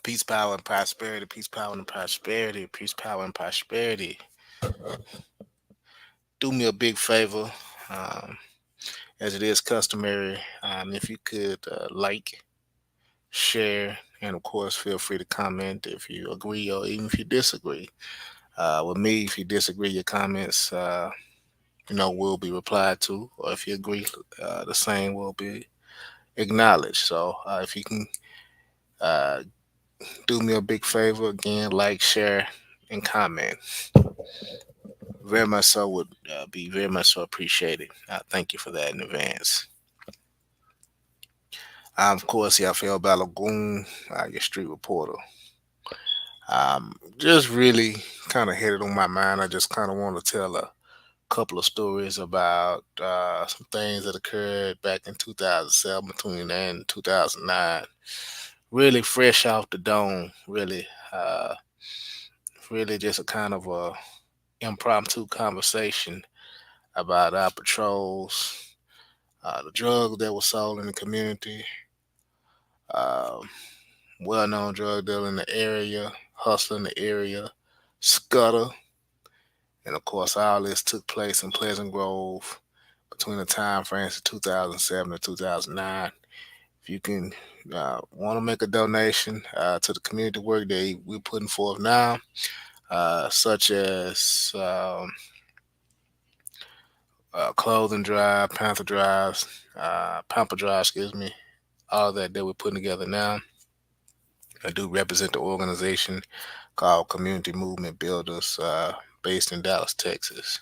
Peace, power, and prosperity. Peace, power, and prosperity. Peace, power, and prosperity. Do me a big favor, um, as it is customary. If you could like, share, and of course, feel free to comment if you agree or even if you disagree. With me, if you disagree, your comments, will be replied to, or if you agree, the same will be acknowledged. So, if you can uh, do me a big favor again, like, share, and comment. Very much so would be very much so appreciated. Thank you for that in advance. I'm, of course, Yafeuh Balogun, your street reporter. Just really kind of had it on my mind. I just kind of want to tell a couple of stories about some things that occurred back in 2007, between then and 2009. Really fresh off the dome, really just a kind of a impromptu conversation about our patrols, the drugs that were sold in the community, um, well-known drug dealer in the area, hustler in the area, Skutter, and of course, all this took place in Pleasant Grove between the time frames of 2007 to 2009. If you can want to make a donation to the community work that we're putting forth now, such as clothing drive, pamper drive, excuse me, all that we're putting together now. I do represent the organization called Community Movement Builders, based in Dallas, Texas.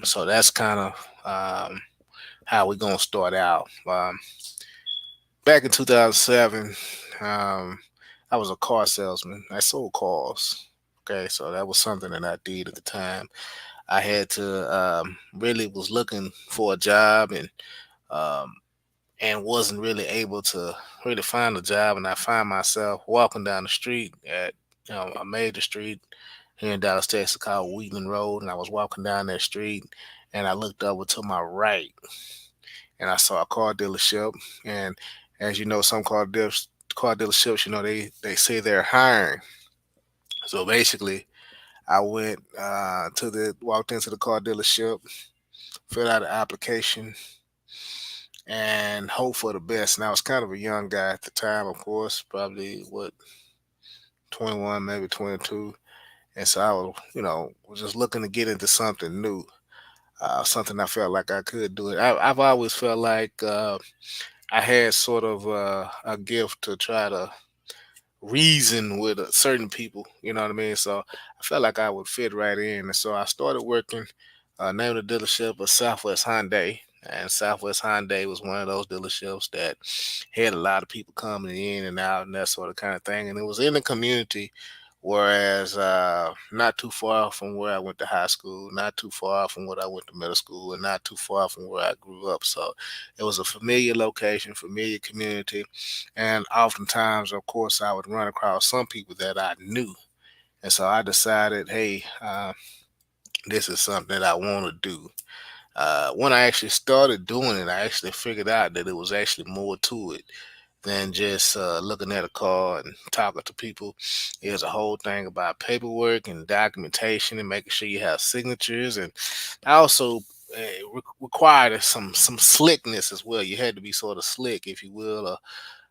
So that's kind of how we're gonna start out. Back in 2007, um, I was a car salesman. I sold cars. Okay, so that was something that I did at the time. I had to really was looking for a job um, and wasn't really able to really find a job. And I find myself walking down the street at a major street here in Dallas, Texas called Wheatland Road. And I was walking down that street and I looked over to my right and I saw a car dealership. And as you know, some car dealerships, they say they're hiring. So basically, I went walked into the car dealership, filled out an application, and hope for the best. And I was kind of a young guy at the time, of course, probably what 21, maybe 22. And so I was, was just looking to get into something new, something I felt like I could do it. I've always felt like I had sort of a gift to try to reason with certain people. You know what I mean? So I felt like I would fit right in, and so I started working. Name of the dealership was Southwest Hyundai, and Southwest Hyundai was one of those dealerships that had a lot of people coming in and out and that sort of kind of thing, and it was in the community. Whereas not too far from where I went to high school, not too far from where I went to middle school, and not too far from where I grew up. So it was a familiar location, familiar community, and oftentimes, of course, I would run across some people that I knew. And so I decided, hey, this is something that I want to do. When I actually started doing it, I actually figured out that it was actually more to it than just looking at a car and talking to people. There's a whole thing about paperwork and documentation and making sure you have signatures. And I also required some slickness as well. You had to be sort of slick, if you will,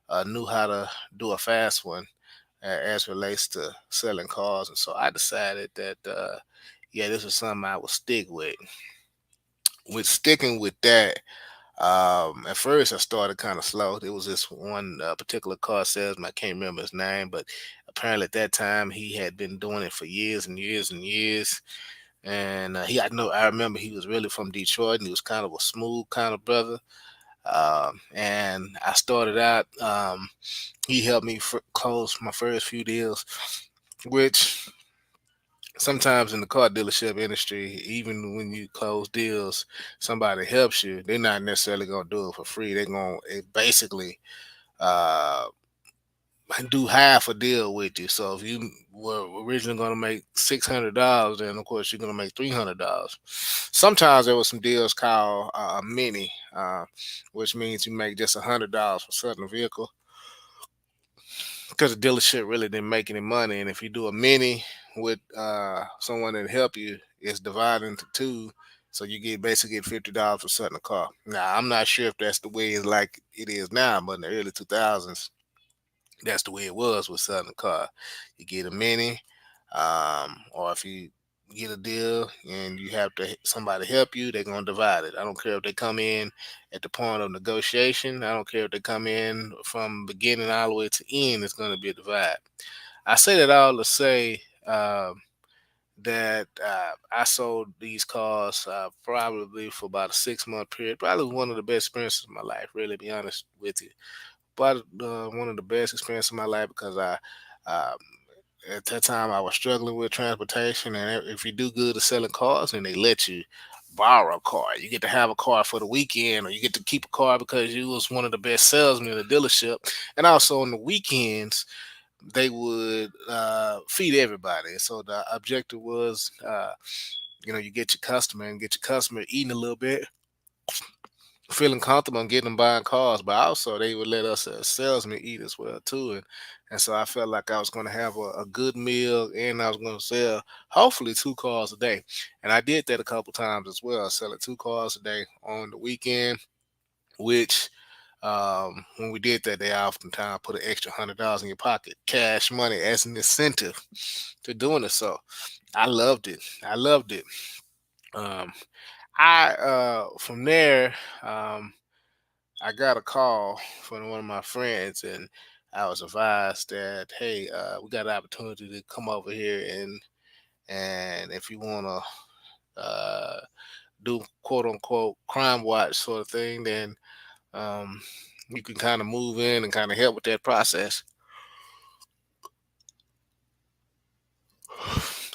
or knew how to do a fast one as relates to selling cars. And so I decided that, yeah, this is something I would stick with. With sticking with that, at first I started kind of slow. There was this one particular car salesman. I can't remember his name, but apparently at that time he had been doing it for years and years and years. And I remember he was really from Detroit, and he was kind of a smooth kind of brother. And I started out. He helped me close my first few deals, which sometimes in the car dealership industry, even when you close deals, somebody helps you. They're not necessarily gonna do it for free. They're gonna basically uh, do half a deal with you. So if you were originally gonna make $600, then of course you're gonna make $300. Sometimes there was some deals called a mini, which means you make just $100 for selling a vehicle. because the dealership really didn't make any money. And if you do a mini with someone that help you, it's divided into two. So you get basically get $50 for selling a car. Now I'm not sure if that's the way it's like it is now, but in the early 2000s, that's the way it was with selling a car. You get a mini, or if you get a deal and you have to somebody help you, they're gonna divide it. I don't care if they come in at the point of negotiation. I don't care if they come in from beginning all the way to end. It's gonna be a divide. I say that all to say that I sold these cars probably for about a 6 month period. Probably one of the best experiences of my life. Really, be honest with you, but one of the best experiences of my life because um, at that time I was struggling with transportation, and if you do good at selling cars, and they let you borrow a car, you get to have a car for the weekend, or you get to keep a car because you was one of the best salesmen in the dealership. And also on the weekends, they would feed everybody. So the objective was, you get your customer and get your customer eating a little bit, feeling comfortable and getting them buying cars, but also they would let us as salesmen eat as well too. And so I felt like I was going to have a good meal, and I was going to sell hopefully 2 cars a day. And I did that a couple times as well, selling 2 cars a day on the weekend, which when we did that, they oftentimes put an extra $100 in your pocket, cash money as an incentive to doing it. So I loved it. I loved it. Um, I from there. I got a call from one of my friends, and I was advised that, hey, we got an opportunity to come over here, and if you want to do quote unquote crime watch sort of thing, then um, you can kind of move in and kind of help with that process.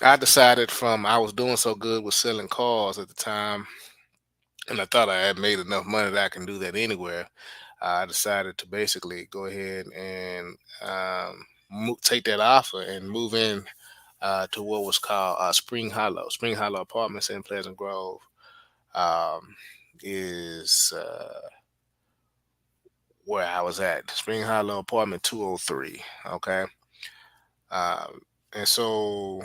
I decided from I was doing so good with selling cars at the time, and I thought I had made enough money that I can do that anywhere. I decided to basically go ahead and take that offer and move in to what was called Spring Hollow. Spring Hollow Apartments in Pleasant Grove um, is where I was at. Spring Hollow Apartment 203. Okay. Um, and so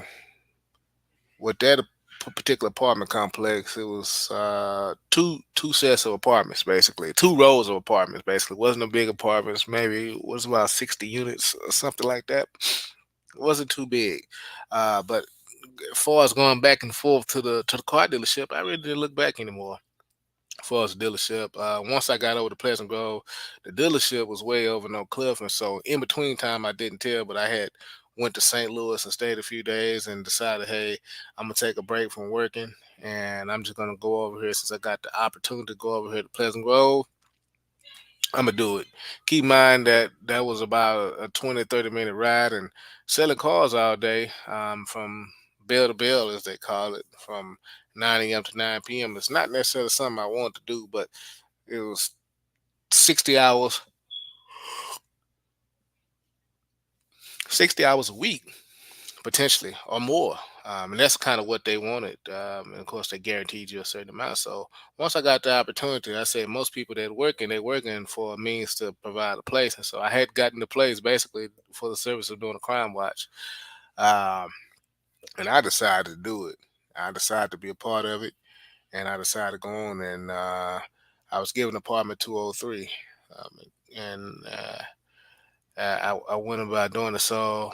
with that particular apartment complex, it was two sets of apartments, basically 2 rows of apartments. Basically, wasn't a big apartments. Maybe it was about 60 units or something like that. It wasn't too big, but as far as going back and forth to the car dealership, I really didn't look back anymore. As far as the dealership, once I got over to Pleasant Grove, the dealership was way over in Oak Cliff, and so in between time I didn't tell, but I had went to St. Louis and stayed a few days and decided, hey, I'm gonna take a break from working, and I'm just gonna go over here since I got the opportunity to go over here to Pleasant Grove. I'm gonna do it. Keep in mind that that was about a 20, 30 minute ride, and selling cars all day, from bell to bell, as they call it, from 9 a.m. to 9 p.m. It's not necessarily something I wanted to do, but it was 60 hours, 60 hours a week, potentially, or more. And that's kind of what they wanted. And of course, they guaranteed you a certain amount. So once I got the opportunity, I said most people that working, they're working for a means to provide a place. And so I had gotten the place basically for the service of doing a crime watch. Um, and I decided to do it. I decided to be a part of it, and I decided to go on. And I was given apartment 203, um, and I went about doing it. So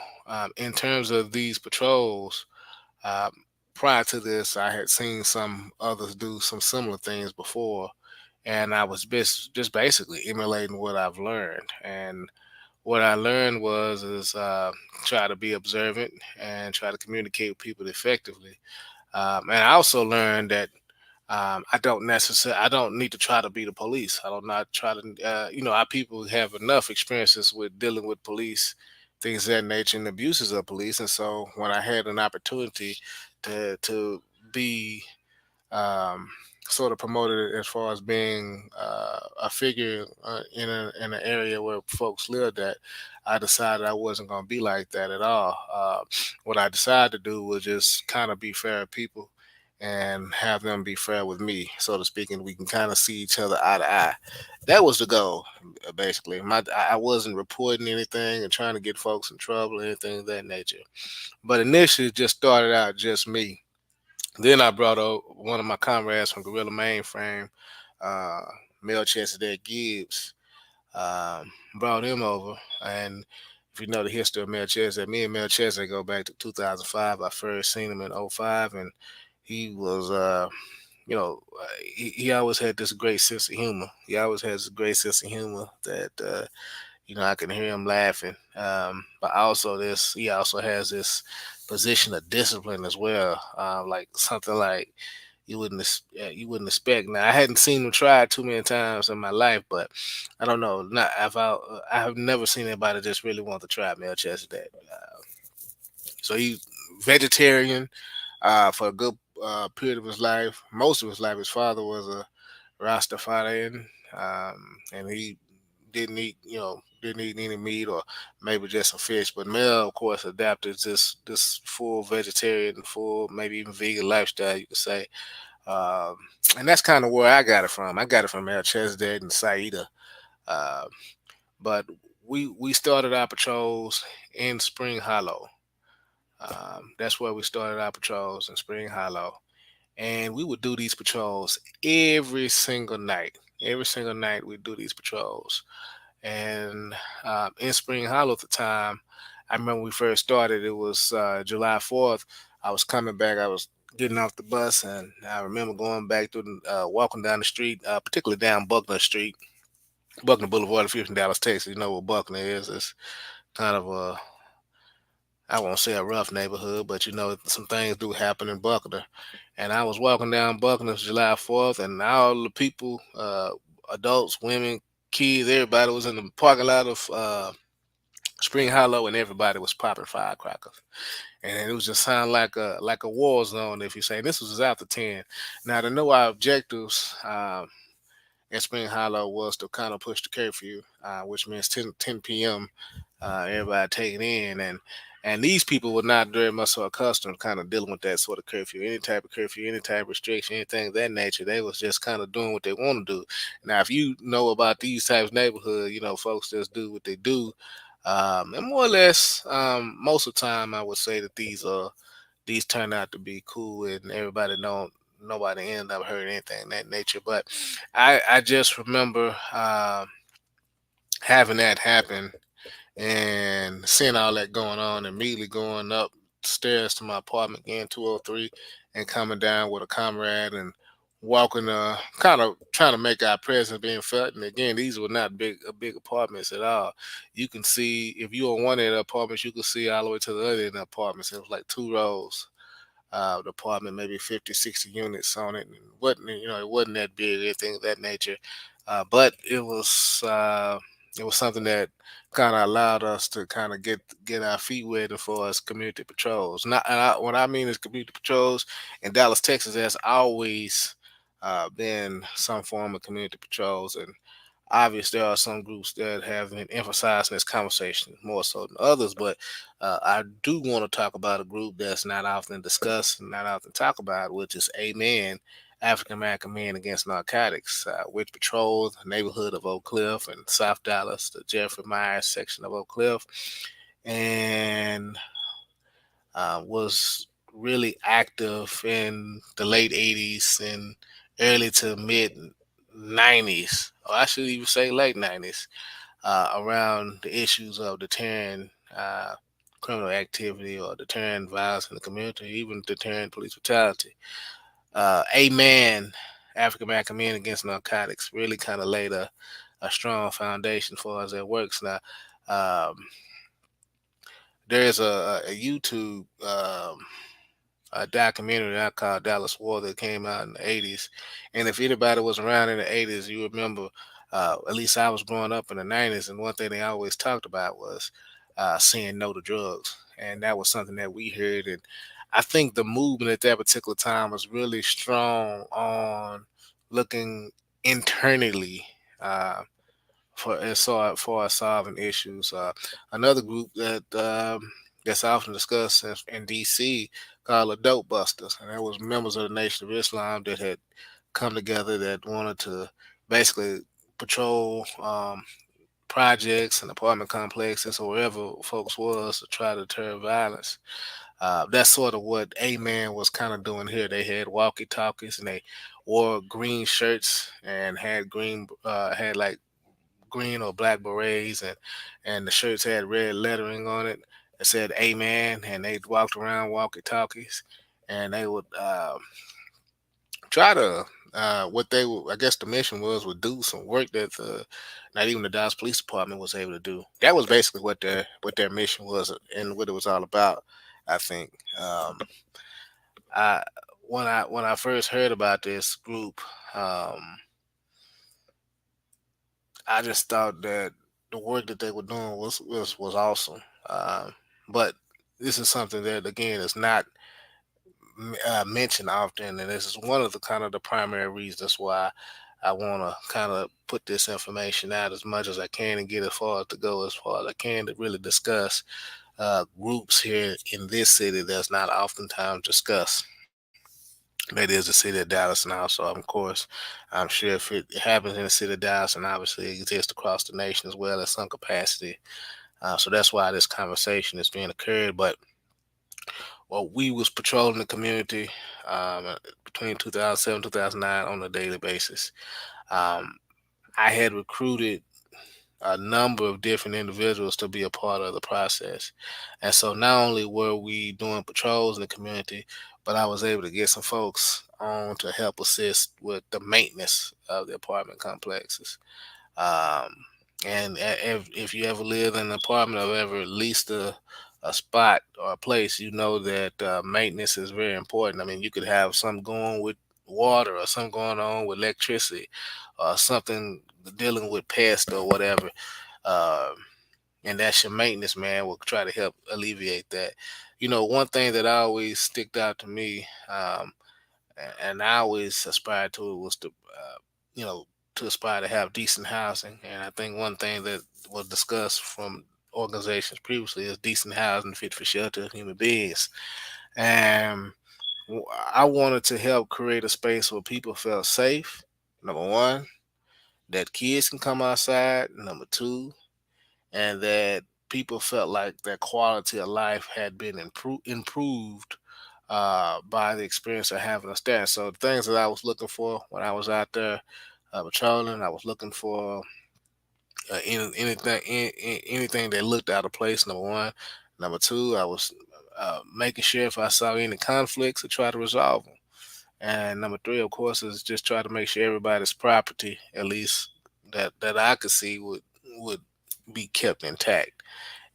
in terms of these patrols, um, prior to this, I had seen some others do some similar things before, and I was just basically emulating what I've learned. And what I learned was is try to be observant and try to communicate with people effectively. And I also learned that I don't need to try to be the police. I don't not try to, our people have enough experiences with dealing with police, things of that nature, and abuses of police. And so when I had an opportunity to be um, sort of promoted as far as being a figure in an area where folks lived at, I decided I wasn't going to be like that at all. What I decided to do was just kind of be fair to people and have them be fair with me, so to speak, and we can kind of see each other eye to eye. That was the goal, basically. I wasn't reporting anything and trying to get folks in trouble or anything of that nature. But initially, it just started out just me. Then I brought over one of my comrades from Gorilla Mainframe, uh, Mel Chesedek Gibbs. Brought him over, and if you know the history of Mel Chesedek, me and Mel Chesedek go back to 2005. I first seen him in '05, and he was, he always had this great sense of humor. He always has a great sense of humor that I can hear him laughing. But also this, he also has this position of discipline as well. Like something like you wouldn't expect. Now I hadn't seen him try it too many times in my life, but I don't know. Not I have never seen anybody just really want to try Mel Chesedek. So he vegetarian for a good period of his life. Most of his life, his father was a Rastafarian, and he didn't eat any meat or maybe just some fish. But Mel, of course, adapted this full vegetarian, full maybe even vegan lifestyle, you could say. Um, and that's kind of where I got it from. I got it from Mel Chesedek and Saida. Uh, but we started our patrols in Spring Hollow. That's where we started our patrols in Spring Hollow, and we would do these patrols every single night. Every single night we do these patrols, and in Spring Hollow at the time, I remember when we first started. It was July 4th. I was coming back. I was getting off the bus, and I remember going back through, walking down the street, particularly down Buckner Street, Buckner Boulevard. If you're from Dallas, Texas, you know what Buckner is. It's kind of a, I won't say a rough neighborhood, but some things do happen in Buckner. And I was walking down Buckner July 4th, and all the people, adults, women, kids, everybody was in the parking lot of Spring Hollow, and everybody was popping firecrackers. And it was just sound like a war zone, if you say. This was after 10. Now, to know our objectives, in Spring Hollow was to kind of push the curfew, which means 10 p.m. Everybody taking in, and these people were not very much so accustomed kind of dealing with that sort of curfew, any type of restriction, anything of that nature. They was just kind of doing what they want to do. Now, if you know about these types of neighborhood, folks just do what they do, and more or less, most of the time, I would say that these turn out to be cool, and nobody ended up hurting anything of that nature. But I just remember having that happen and seeing all that going on, immediately going upstairs to my apartment, again 203, and coming down with a comrade and walking, kind of trying to make our presence being felt. And again, these were not big apartments at all. You can see, if you on one end of the apartments, you could see all the way to the other end of the apartments. It was like two rows the apartment, maybe 50, 60 units on it. And it wasn't that big, anything of that nature. But it was something that kind of allowed us to kind of get our feet wet as far as community patrols. Not, what I mean is community patrols in Dallas, Texas, has always been some form of community patrols, and obviously there are some groups that have been emphasizing this conversation more so than others, but I do want to talk about a group that's not often discussed and not often talked about, which is Amen, African American Men Against Narcotics, which patrols the neighborhood of Oak Cliff and South Dallas, the Jeffrey Myers section of Oak Cliff, and was really active in the late 80s and early to mid 90s, or I should even say late 90s, around the issues of deterring criminal activity or deterring violence in the community, even deterring police brutality. Amen, African American Men Against Narcotics, really kind of laid a strong foundation for us that works. Now, um, there's a YouTube a documentary I called Dallas War that came out in the 80s. And if anybody was around in the 80s, you remember, at least I was growing up in the 90s, and one thing they always talked about was saying no to drugs. And that was something that we heard. And I think the movement at that particular time was really strong on looking internally. For as solving issues. Another group that's often discussed in DC, called the Dope Busters, and there was members of the Nation of Islam that had come together that wanted to basically patrol projects and apartment complexes or wherever folks was to try to deter violence. That's sort of what A Man was kind of doing here. They had walkie talkies and they wore green shirts and had had like green or black berets, and the shirts had red lettering on it that said Amen, and they walked around walkie talkies, and they would try to what they would, I guess the mission was, would do some work that not even the Dallas Police Department was able to do. That was basically what their mission was and what it was all about. I think I when I first heard about this group, um, I just thought that the work that they were doing was awesome. But this is something that again is not mentioned often, and this is one of the kind of the primary reasons why I want to kind of put this information out as much as I can and get as far to go as far as I can to really discuss groups here in this city that's not oftentimes discussed. That is the city of Dallas, and also, of course, I'm sure if it happens in the city of Dallas, and obviously it exists across the nation as well as some capacity. So that's why this conversation is being occurred. But well, we was patrolling the community between 2007 2009 on a daily basis. Um, I had recruited a number of different individuals to be a part of the process. And so not only were we doing patrols in the community, but I was able to get some folks on to help assist with the maintenance of the apartment complexes. Um, and if you ever lived in an apartment or ever leased a spot or a place, you know that maintenance is very important. I mean, you could have something going with water or something going on with electricity or something dealing with pests or whatever. Um, and that's your maintenance man will try to help alleviate that. You know, one thing that always sticked out to me, and I always aspired to it was to, you know, to aspire to have decent housing. And I think one thing that was discussed from organizations previously is decent housing fit for shelter of human beings. And I wanted to help create a space where people felt safe. Number one, that kids can come outside. Number two, and that people felt like their quality of life had been improved by the experience of having us there. So the things that I was looking for when I was out there patrolling, I was looking for anything that looked out of place. Number one, number two, I was making sure if I saw any conflicts to try to resolve them. And number three, of course, is just try to make sure everybody's property, at least that I could see, would be kept intact.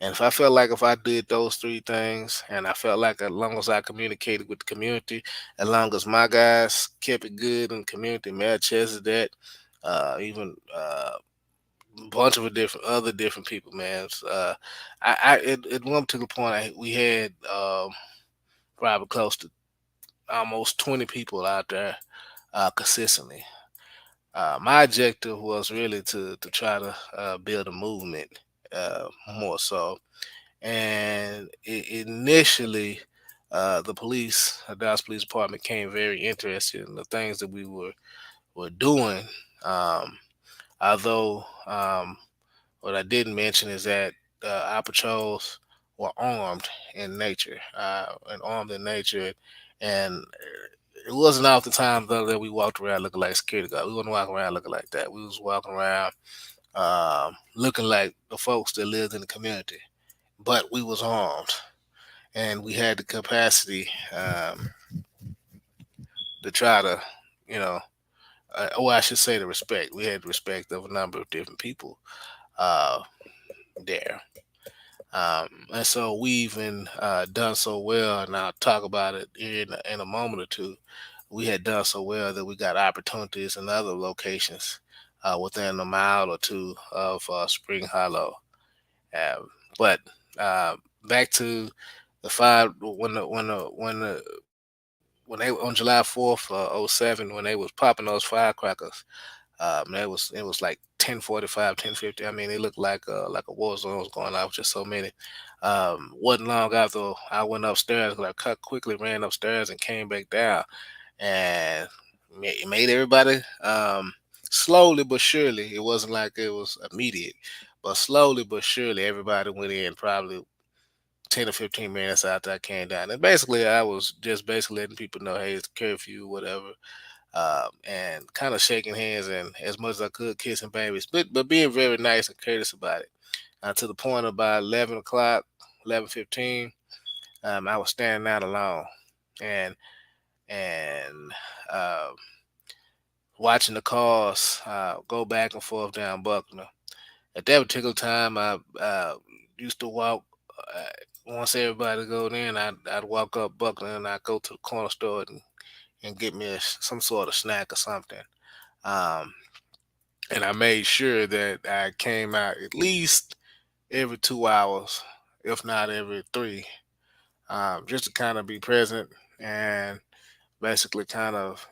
And if I felt like if I did those three things, and I felt like as long as I communicated with the community, as long as my guys kept it good in the community, Mayor that, even a bunch of different other different people, man. At one particular point, we had probably close to almost 20 people out there consistently. My objective was really to try to build a movement more so. And initially, the Dallas Police Department, came very interested in the things that we were doing. Um, although what I didn't mention is that our patrols were armed in nature, and it wasn't all the time though that we walked around looking like security guard. We wasn't walking around looking like that. We was walking around looking like the folks that lived in the community, but we was armed and we had the capacity to try to, you know, or I should say the respect. We had the respect of a number of different people uh, there. And so we even done so well, and I'll talk about it in a moment or two. We had done so well that we got opportunities in other locations within a mile or two of Spring Hollow. Uh, but back to the five when they on July 4th, '07, when they was popping those firecrackers. It was like 10:45, 10:50. I mean, it looked like a war zone was going off. Just so many. Wasn't long after I went upstairs, 'cause I cut quickly, ran upstairs, and came back down, and made everybody, slowly but surely. It wasn't like it was immediate, but slowly but surely everybody went in, probably 10 or 15 minutes after I came down. And basically, I was just basically letting people know, hey, it's curfew, whatever, and kind of shaking hands and as much as I could kissing babies, but being very nice and courteous about it. To the point of about 11 o'clock, 11:15, I was standing out alone, and and uh, watching the cars go back and forth down Buckner. At that particular time, I used to walk. Uh, Once everybody go in, I'd walk up Buckner and I'd go to the corner store and get me some sort of snack or something. Um, and I made sure that I came out at least every 2 hours, if not every three, just to kind of be present and basically kind of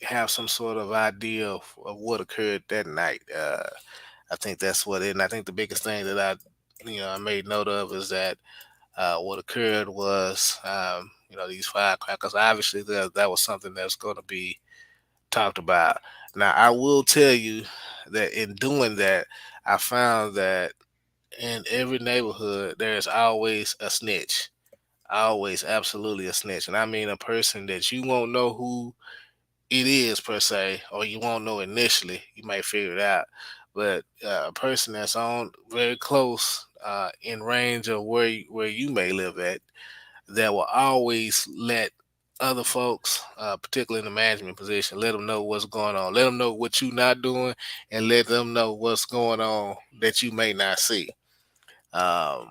have some sort of idea of what occurred that night. I think that's what it. And I think the biggest thing that I made note of is that what occurred was, these firecrackers. Obviously, that was something that's going to be talked about. Now, I will tell you that in doing that, I found that in every neighborhood, there's always a snitch. Always, absolutely a snitch. And I mean a person that you won't know who it is per se, or you won't know initially. You might figure it out. But a person that's on very close in range of where you may live at, that will always let other folks, particularly in the management position, let them know what's going on. Let them know what you're not doing, and let them know what's going on that you may not see. Um,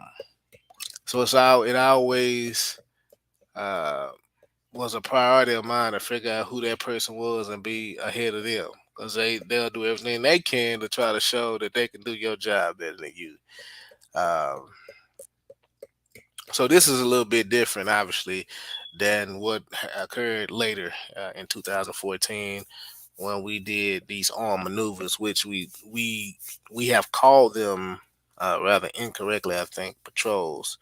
so it always uh, was a priority of mine to figure out who that person was and be ahead of them, because they'll do everything they can to try to show that they can do your job better than you. Um, So this is a little bit different, obviously, than what occurred later in 2014 when we did these armed maneuvers, which we have called them rather incorrectly, I think, patrols.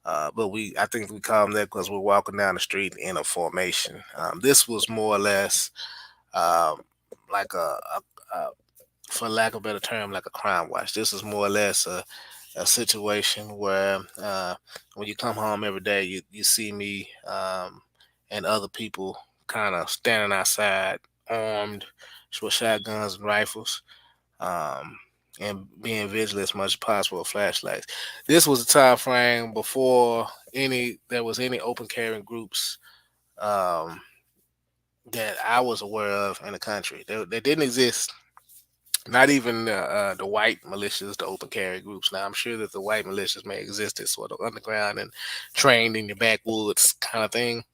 But I think we call them that because we're walking down the street in a formation. This was more or less um, like a, for lack of a better term, like a crime watch. This is more or less a situation where when you come home every day, you see me and other people kind of standing outside, armed with shotguns and rifles, um, and being vigilant as much as possible with flashlights. This was a time frame before any there was any open carrying groups um, that I was aware of in the country. They didn't exist, not even the white militias, the open carry groups. Now, I'm sure that the white militias may exist as sort of underground and trained in the backwoods kind of thing,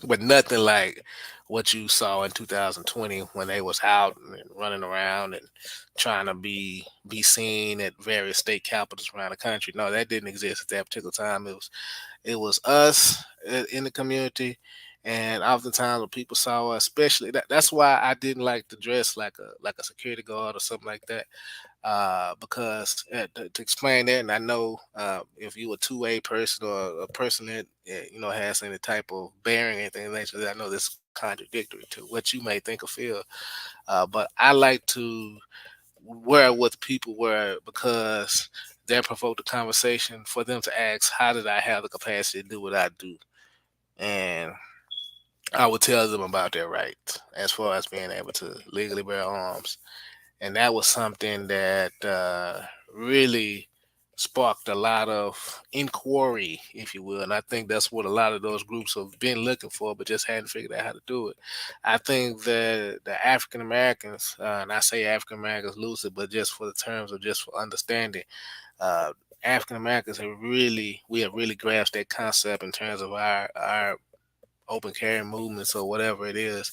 but nothing like what you saw in 2020 when they was out and running around and trying to be seen at various state capitals around the country. No, that didn't exist at that particular time. It was us in the community, and oftentimes when people saw us, especially that's why I didn't like to dress like a security guard or something like that. Because to explain that, and I know if you a 2A person or a person that has any type of bearing, anything like that, I know this is contradictory to what you may think or feel. But I like to wear what people wear because that provoked a conversation for them to ask, how did I have the capacity to do what I do? And I would tell them about their rights as far as being able to legally bear arms. And that was something that really sparked a lot of inquiry, if you will. And I think that's what a lot of those groups have been looking for, but just hadn't figured out how to do it. I think that the African Americans, and I say African Americans loosely, but just for the terms of just for understanding, uh, African Americans we have really grasped that concept in terms of our open carry movements or whatever it is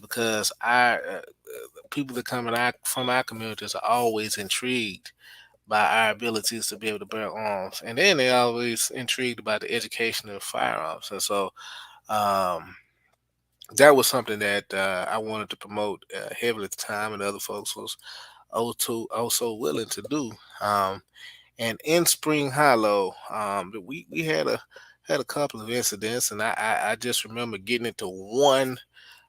because our people that come from our communities are always intrigued by our abilities to be able to bear arms, and then they're always intrigued about the education of firearms. And so, um, that was something that I wanted to promote heavily at the time, and other folks was also willing to do. Um, and in Spring Hollow, we had a couple of incidents, and I just remember getting into one.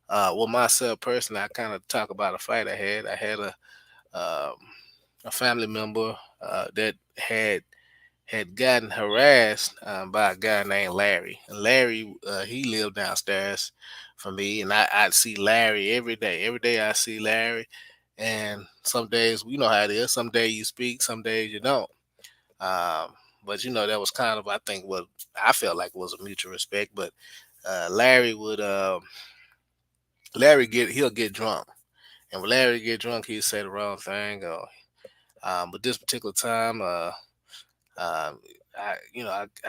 Well, myself personally, I kind of talk about a fight I had. I had um, a family member that had gotten harassed by a guy named Larry. And Larry, he lived downstairs from me, and I'd see Larry every day. Every day I see Larry, and some days you know how it is. Some days you speak, some days you don't. Um, but that was kind of, I think, what I felt like was a mutual respect. But Larry would he'll get drunk, and when Larry get drunk, he'd say the wrong thing. But this particular time, um, I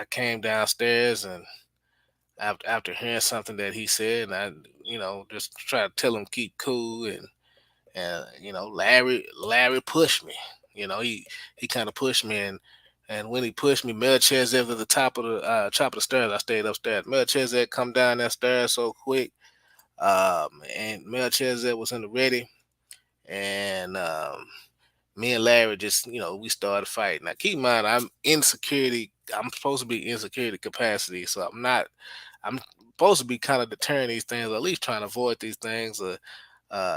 came downstairs, and after hearing something that he said, and I just try to tell him keep cool, and Larry pushed me. He kind of pushed me, and when he pushed me, Melchizedek at the top of the stairs. I stayed upstairs. Melchizedek come down that stairs so quick, and Melchizedek was in the ready, and me and Larry just, we started fighting. Now, keep in mind, I'm in security. I'm supposed to be in security capacity, so I'm not. I'm supposed to be kind of deterring these things, or at least trying to avoid these things, or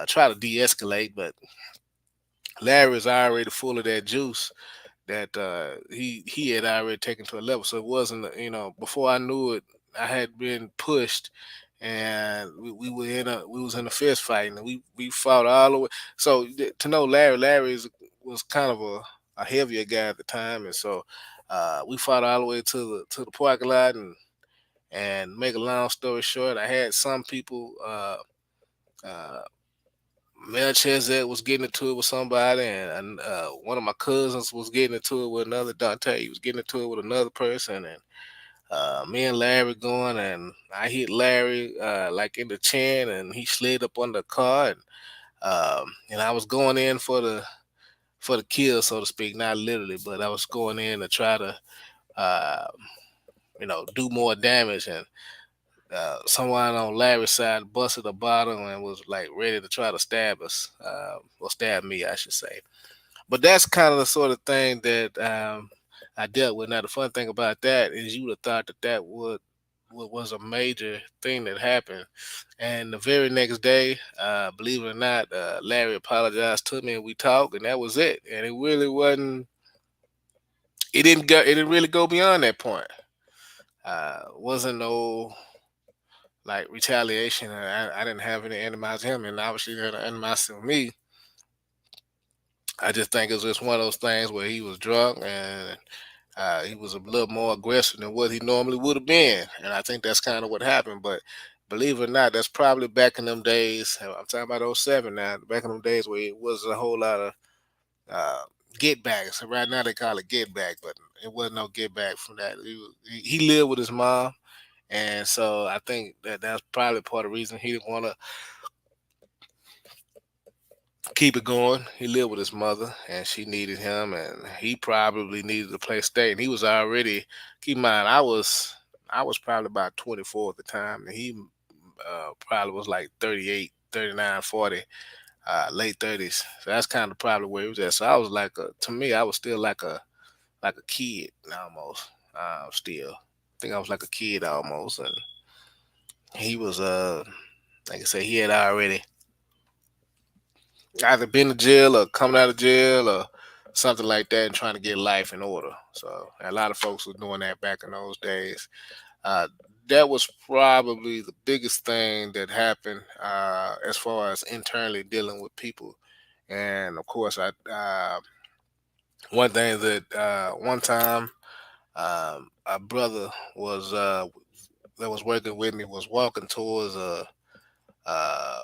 try to de-escalate. But Larry is already full of that juice that he had already taken to a level. So it wasn't, before I knew it, I had been pushed, and we was in a fist fight, and we fought all the way. So to know was kind of a heavier guy at the time, and so we fought all the way to the parking lot, and make a long story short, I had some people. Uh, Melchizedek was getting into it with somebody, and one of my cousins was getting into it with another. Dante, he was getting into it with another person, and me and Larry going, and I hit Larry like in the chin, and he slid up on the car, and I was going in for the kill, so to speak, not literally, but I was going in to try to uh, do more damage, and someone on Larry's side busted a bottle and was like ready to try to stab us, or stab me, I should say. But that's kind of the sort of thing that I dealt with. Now, the fun thing about that is you would have thought that was a major thing that happened. And the very next day, believe it or not, Larry apologized to me, and we talked, and that was it. And it really wasn't. It didn't go. It didn't really go beyond that point. Wasn't no like retaliation. I didn't have any animosity him, and obviously he had an animosity with me. I just think it was just one of those things where he was drunk, and he was a little more aggressive than what he normally would have been, and I think that's kind of what happened. But believe it or not, that's probably back in them days. I'm talking about '07 now. Back in them days where it was a whole lot of uh, get back. So right now they call it get back, but it wasn't no get back from that. He lived with his mom, and so I think that's probably part of the reason he didn't want to keep it going. He lived with his mother, and she needed him, and he probably needed a place to stay. And he was already, keep in mind, I was probably about 24 at the time, and he probably was like 38, 39, 40, late 30s. So that's kind of probably where he was at. So I was like, to me, I was still like a kid almost. Still, I think I was like a kid almost, and he was like I said, he had already either been to jail or coming out of jail or something like that, and trying to get life in order. So a lot of folks were doing that back in those days. Uh, that was probably the biggest thing that happened as far as internally dealing with people. And of course, I one thing that one time a brother was that was working with me was walking towards uh, a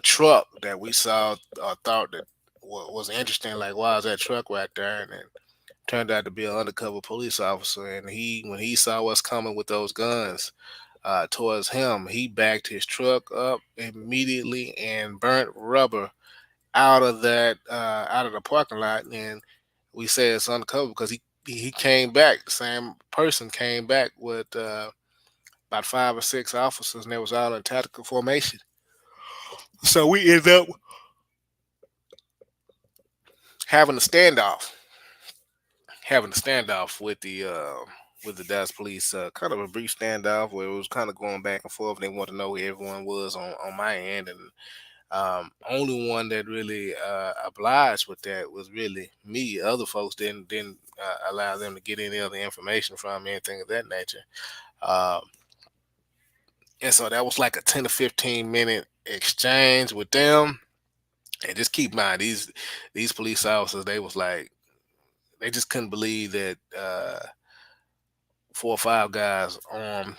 truck that we saw or thought that was interesting. Like, why is that truck right there? And it turned out to be an undercover police officer. And when he saw us coming with those guns towards him, he backed his truck up immediately and burnt rubber out of the parking lot. And we say it's undercover because he came back. The same person came back with about 5 or 6 officers, and they was all in tactical formation. So we ended up having a standoff, with the Dallas police, kind of a brief standoff where it was kind of going back and forth. They wanted to know where everyone was on my end, and only one that really obliged with that was really me. Other folks didn't allow them to get any other information from me, anything of that nature. Um, and so that was like a 10 to 15 minute exchange with them. And just keep in mind, these police officers, they was like, they just couldn't believe that 4 or 5 guys armed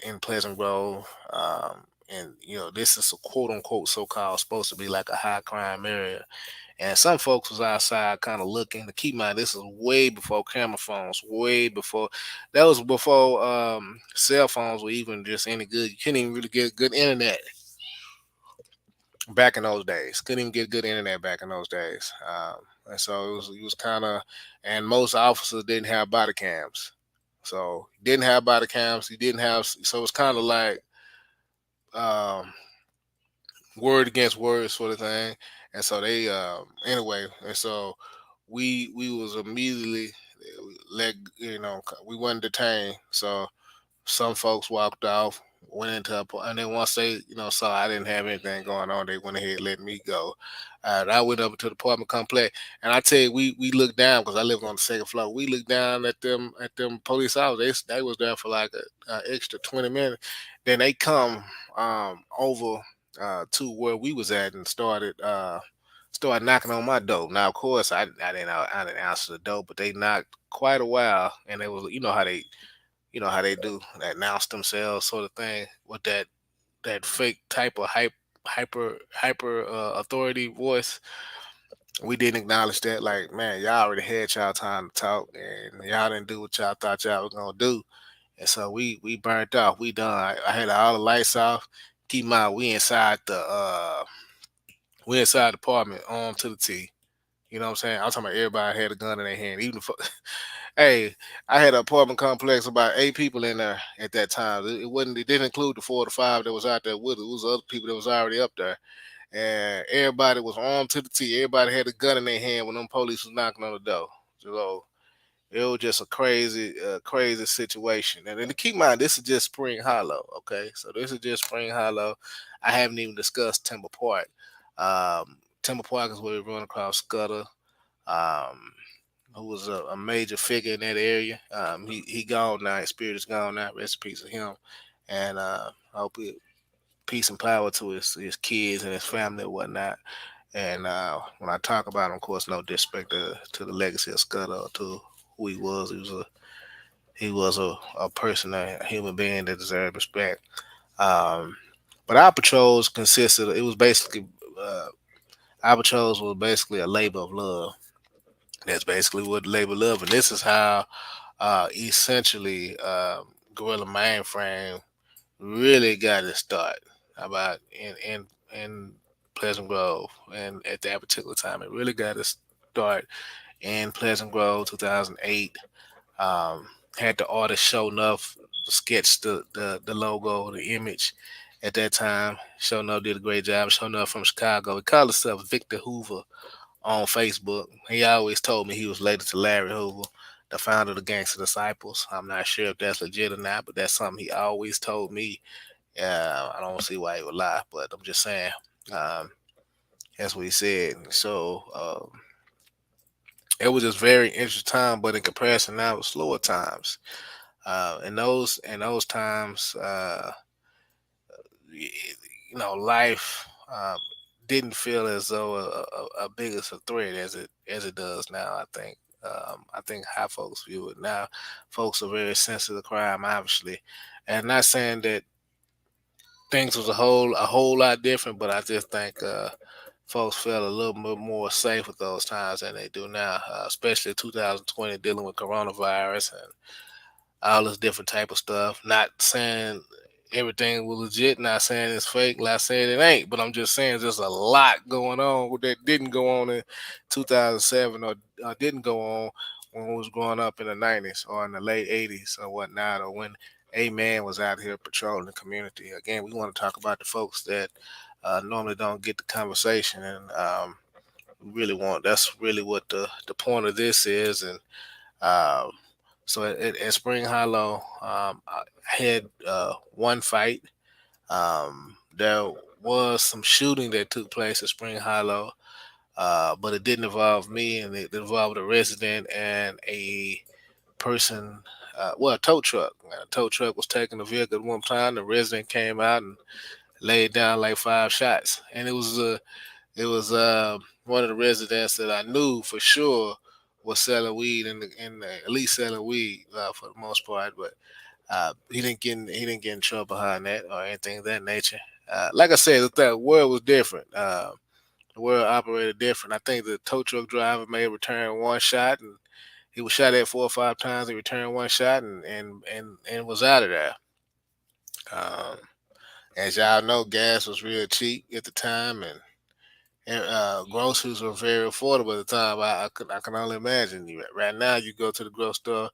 in Pleasant Grove. And this is a quote unquote so called supposed to be like a high crime area. And some folks was outside kind of looking. To keep in mind, this is way before camera phones, way before, that was before cell phones were even just any good. You couldn't even really get good internet back in those days. Couldn't even get good internet back in those days. And so it was kind of, and most officers didn't have body cams. So didn't have body cams. He didn't have. So it's kind of like um, word against word sort of thing. And so they anyway. And so we was immediately let we wasn't detained. So some folks walked off, went into and then once they saw I didn't have anything going on, they went ahead and let me go. I went up to the apartment complex, and I tell you, we looked down because I lived on the second floor. We looked down at them police officers. They was there for like a extra 20 minutes. Then they come over to where we was at and started knocking on my door. Now, of course, I didn't answer the door, but they knocked quite a while, and they was how they do announce themselves sort of thing with that fake type of hyper authority voice. We didn't acknowledge that. Like, man, y'all already had y'all time to talk, and y'all didn't do what y'all thought y'all was gonna do. And so we burnt off. We done. I had all the lights off. Keep in mind, we inside the apartment on to the T. You know what I'm saying? I'm talking about everybody had a gun in their hand. Even if, hey, I had an apartment complex about 8 people in there at that time. It wasn't. It didn't include the 4 to 5 that was out there with it. It was other people that was already up there, and everybody was armed to the T. Everybody had a gun in their hand when them police was knocking on the door. So it was just a crazy situation. And then to keep in mind, this is just Spring Hollow. Okay, so this is just Spring Hollow. I haven't even discussed Timber Park. Timber Park is where we run across Skutter, um, who was a major figure in that area. He gone now. His spirit is gone now. Rest in peace of him. And I hope peace and power to his kids and his family and whatnot. And when I talk about him, of course, no disrespect to the legacy of Scudder or to who he was. He was a person, a human being that deserved respect. Um, but our patrols consisted. It was basically our patrols was basically a labor of love. That's basically what labor of love, and this is how essentially Gorilla Mainframe really got its start. About in Pleasant Grove, and at that particular time, it really got its start in Pleasant Grove, 2008. Um, had the artist Show Enough sketch the logo, the image at that time. Show Enough did a great job. Show Enough from Chicago. He called himself Victor Hoover on Facebook. He always told me he was related to Larry Hoover, the founder of the Gangster Disciples. I'm not sure if that's legit or not, but that's something he always told me. I don't see why he would lie, but I'm just saying. Um, that's what he said. So it was just very interesting time, but in comparison now, it was slower times. In those times, life didn't feel as though a big as a threat as it does now. I think how folks view it now. Folks are very sensitive to crime, obviously, and not saying that things was a whole lot different, but I just think folks felt a little bit more safe with those times than they do now, especially 2020 dealing with coronavirus and all this different type of stuff. Not saying everything was legit, not saying it's fake, not saying it ain't, but I'm just saying there's a lot going on that didn't go on in 2007 or didn't go on when we was growing up in the 90s or in the late 80s or whatnot, or when a man was out here patrolling the community. Again, we want to talk about the folks that normally don't get the conversation, and we really want. That's really what the point of this is. And um, so at Spring Hollow, I had one fight. There was some shooting that took place at Spring Hollow, but it didn't involve me, and it involved a resident and a person. Well, a tow truck. A tow truck was taking the vehicle at one time. The resident came out and laid down like 5 shots, and it was one of the residents that I knew for sure was selling weed at least selling weed for the most part, but he didn't get in trouble behind that or anything of that nature. Like I said, the world was different. The world operated different. I think the tow truck driver may have returned one shot, and he was shot at 4 or 5 times. He returned one shot and was out of there. Um, as y'all know, gas was real cheap at the time, and groceries were very affordable at the time. I can only imagine. Right now, you go to the grocery store,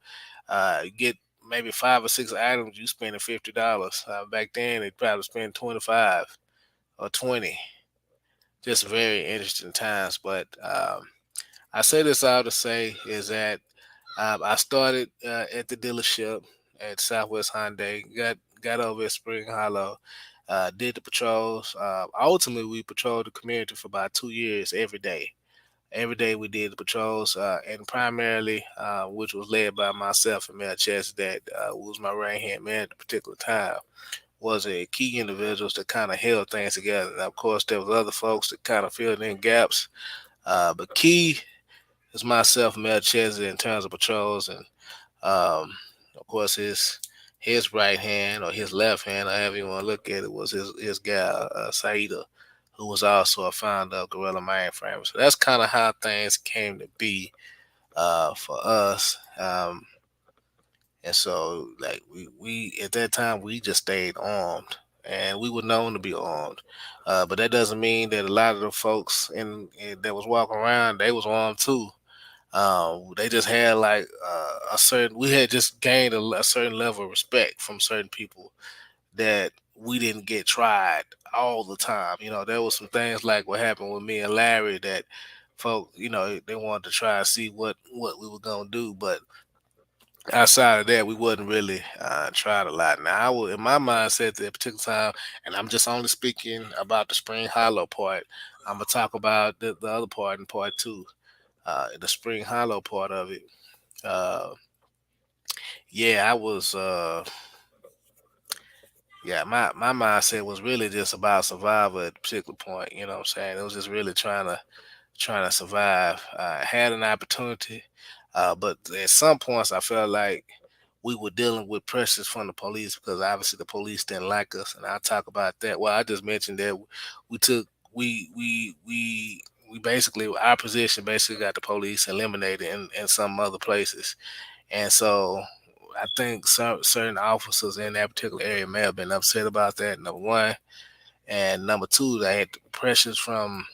you get maybe 5 or 6 items, you spending $50. Back then, they probably spend 25 or 20. Just very interesting times. But I say this all to say is that I started at the dealership at Southwest Hyundai, got over at Spring Hollow, did the patrols. Ultimately, we patrolled the community for about 2 years every day. Every day we did the patrols, and primarily, which was led by myself and Mayor Chess, that was my right hand man at the particular time, was a key individuals that kind of held things together. Now, of course, there was other folks that kind of filled in gaps, but key is myself and Mayor Chess in terms of patrols, and of course his right hand or his left hand, however you want to look at it, was his guy Saida, who was also a founder of Gorilla Mainframe. So that's kind of how things came to be for us. And so, like we at that time, we just stayed armed, and we were known to be armed. But that doesn't mean that a lot of the folks that was walking around, they was armed too. They just had like a certain. We had just gained a certain level of respect from certain people that we didn't get tried all the time. There was some things like what happened with me and Larry that folk, they wanted to try and see what we were gonna do, but outside of that, we wasn't really tried a lot. Now, I was in my mindset at that particular time, and I'm just only speaking about the Spring Hollow part. I'm gonna talk about the other part in part two, the Spring Hollow part of it. Uh, yeah, I was. Yeah, my mindset was really just about survival at a particular point. You know what I'm saying? It was just really trying to survive. I had an opportunity, but at some points I felt like we were dealing with pressures from the police because obviously the police didn't like us, and I'll talk about that. Well, I just mentioned that we took we basically our position basically got the police eliminated in some other places, and so I think certain officers in that particular area may have been upset about that. Number one, and number two, they had pressures from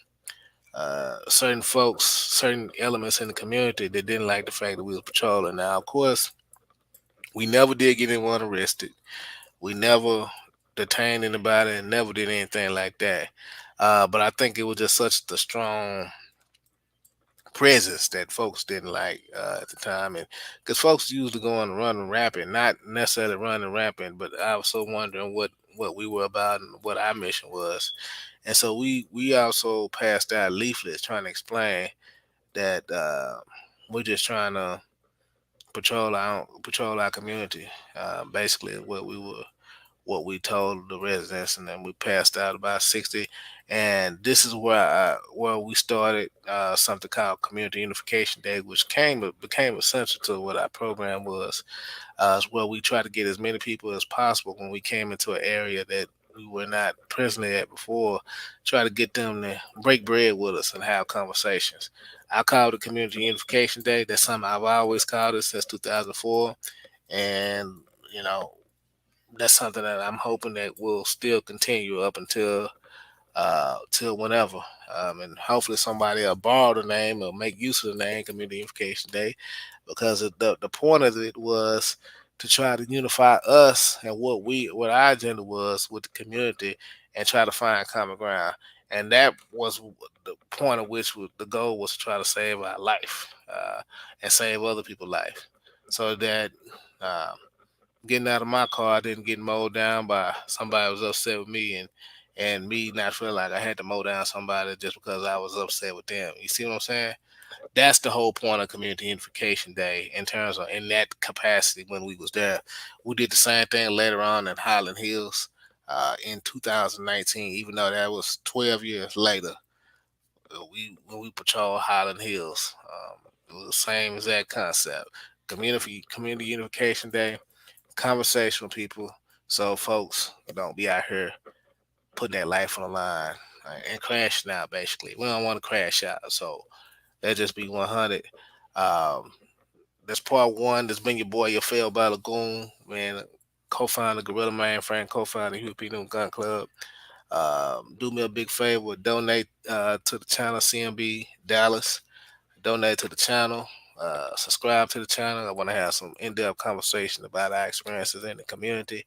certain folks, certain elements in the community that didn't like the fact that we was patrolling. Now, of course, we never did get anyone arrested. We never detained anybody and never did anything like that. But I think it was just such the strong presence that folks didn't like at the time, and because folks usually going and running rampant, not necessarily running rampant, but I was so wondering what we were about and what our mission was, and so we also passed out leaflets trying to explain that we're just trying to patrol our community. Basically, what we told the residents, and then we passed out about 60. And this is where we started something called Community Unification Day, which became essential to what our program was. It's where we try to get as many people as possible when we came into an area that we were not presently at before, try to get them to break bread with us and have conversations. I call it Community Unification Day. That's something I've always called it since 2004. And, you know, that's something that I'm hoping that will still continue up until till whenever. And hopefully somebody will borrow the name or make use of the name Community Unification Day, because the point of it was to try to unify us and what our agenda was with the community and try to find common ground. And that was the point of which the goal was to try to save our life and save other people's life, so that uh, getting out of my car didn't get mowed down by somebody who was upset with me, and me not feeling like I had to mow down somebody just because I was upset with them. You see what I'm saying? That's the whole point of Community Unification Day in terms of in that capacity when we was there. We did the same thing later on in Highland Hills in 2019, even though that was 12 years later. We when we patrol Highland Hills, it was the same exact concept. Community Unification Day, conversation with people, so folks don't be out here putting their life on the line and crashing out. Basically, we don't want to crash out, so let's just be 100. Um, that's part one. That's been your boy Yafeuh Balogun, man, co-founder Gorilla Man, Frank, co-founder European Gun Club. Do me a big favor, donate to the channel CMB Dallas. Donate to the channel. Subscribe to the channel. I want to have some in-depth conversation about our experiences in the community,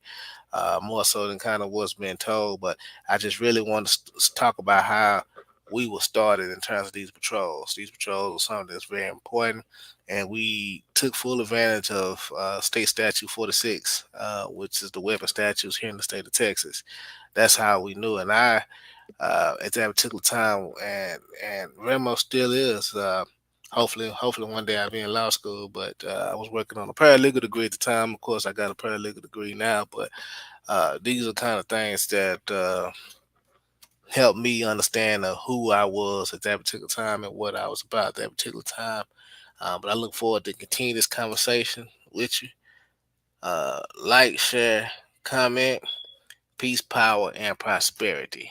more so than kind of what's been told. But I just really want to talk about how we were started in terms of these patrols. These patrols are something that's very important, and we took full advantage of State Statute 46, which is the weapon statutes here in the state of Texas. That's how we knew. And I, at that particular time, and Remo still is. Hopefully one day I'll be in law school, but I was working on a paralegal degree at the time. Of course, I got a paralegal degree now, but these are kind of things that helped me understand who I was at that particular time and what I was about at that particular time. But I look forward to continue this conversation with you. Like, share, comment, peace, power, and prosperity.